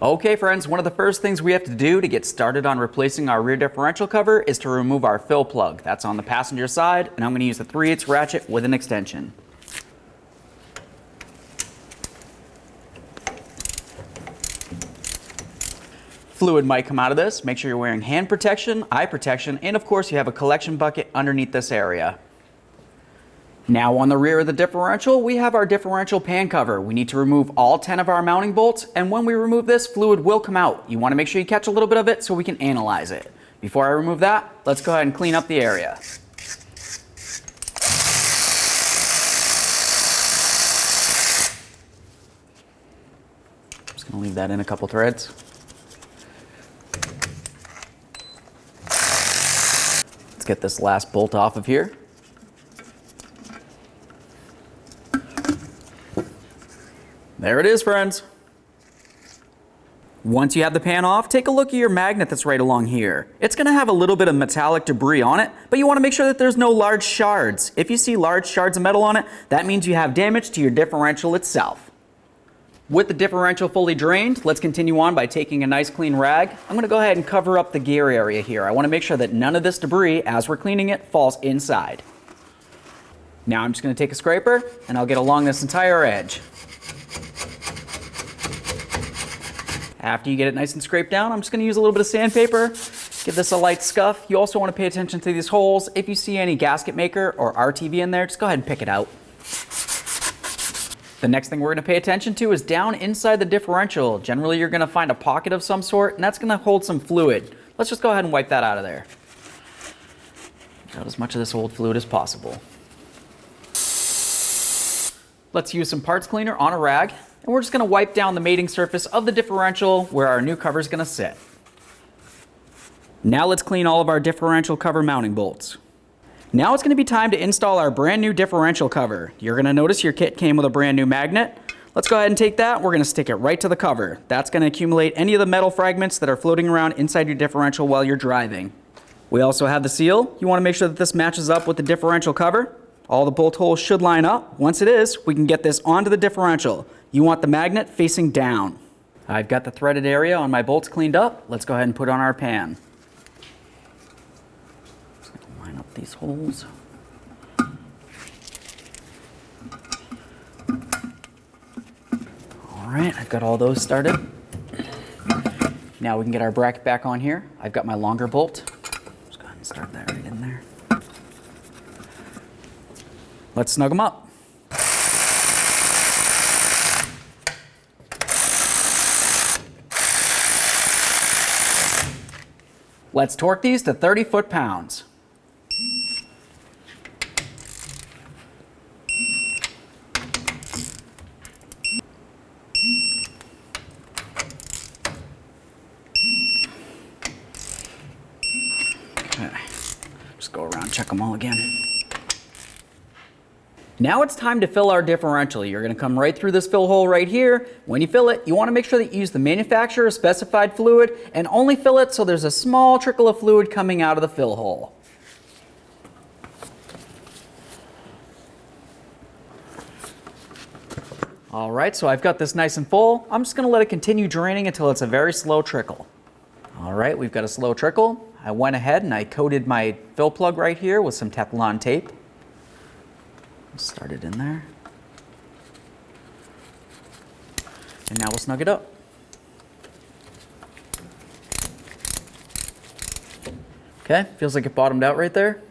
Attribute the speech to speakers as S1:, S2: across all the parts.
S1: Okay friends, one of the first things we have to do to get started on replacing our rear differential cover is to remove our fill plug. That's on the passenger side, and I'm going to use a 3/8 ratchet with an extension. Fluid might come out of this. Make sure you're wearing hand protection, eye protection, and of course you have a collection bucket underneath this area. Now on the rear of the differential, we have our differential pan cover. We need to remove all 10 of our mounting bolts, and when we remove this, fluid will come out. You want to make sure you catch a little bit of it so we can analyze it. Before I remove that, let's go ahead and clean up the area. Just going to leave that in a couple threads. Let's get this last bolt off of here. There it is, friends. Once you have the pan off, take a look at your magnet that's right along here. It's going to have a little bit of metallic debris on it, but you want to make sure that there's no large shards. If you see large shards of metal on it, that means you have damage to your differential itself. With the differential fully drained, let's continue on by taking a nice clean rag. I'm going to go ahead and cover up the gear area here. I want to make sure that none of this debris, as we're cleaning it, falls inside. Now I'm just going to take a scraper and I'll get along this entire edge. After you get it nice and scraped down, I'm just going to use a little bit of sandpaper, give this a light scuff. You also want to pay attention to these holes. If you see any gasket maker or RTV in there, just go ahead and pick it out. The next thing we're going to pay attention to is down inside the differential. Generally, you're going to find a pocket of some sort, and that's going to hold some fluid. Let's just go ahead and wipe that out of there. Get out as much of this old fluid as possible. Let's use some parts cleaner on a rag. And we're just going to wipe down the mating surface of the differential where our new cover is going to sit. Now let's clean all of our differential cover mounting bolts. Now it's going to be time to install our brand new differential cover. You're going to notice your kit came with a brand new magnet. Let's go ahead and take that. We're going to stick it right to the cover. That's going to accumulate any of the metal fragments that are floating around inside your differential while you're driving. We also have the seal. You want to make sure that this matches up with the differential cover. All the bolt holes should line up. Once it is, we can get this onto the differential. You want the magnet facing down. I've got the threaded area on my bolts cleaned up. Let's go ahead and put on our pan. Just gonna line up these holes. All right, I've got all those started. Now we can get our bracket back on here. I've got my longer bolt. Just go ahead and start that right in there. Let's snug them up. Let's torque these to 30 foot-pounds. Okay, just go around and check them all again. Now it's time to fill our differential. You're going to come right through this fill hole right here. When you fill it, you want to make sure that you use the manufacturer specified fluid and only fill it so there's a small trickle of fluid coming out of the fill hole. All right, so I've got this nice and full. I'm just going to let it continue draining until it's a very slow trickle. All right, we've got a slow trickle. I went ahead and I coated my fill plug right here with some Teflon tape. Start it in there. And now we'll snug it up. Okay, feels like it bottomed out right there.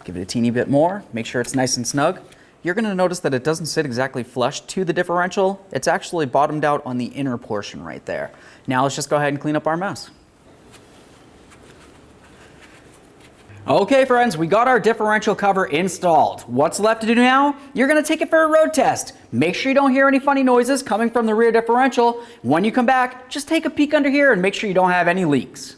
S1: Give it a teeny bit more, make sure it's nice and snug. You're going to notice that it doesn't sit exactly flush to the differential. It's actually bottomed out on the inner portion right there. Now let's just go ahead and clean up our mess. Okay friends, we got our differential cover installed. What's left to do now? You're going to take it for a road test. Make sure you don't hear any funny noises coming from the rear differential. When you come back, just take a peek under here and make sure you don't have any leaks.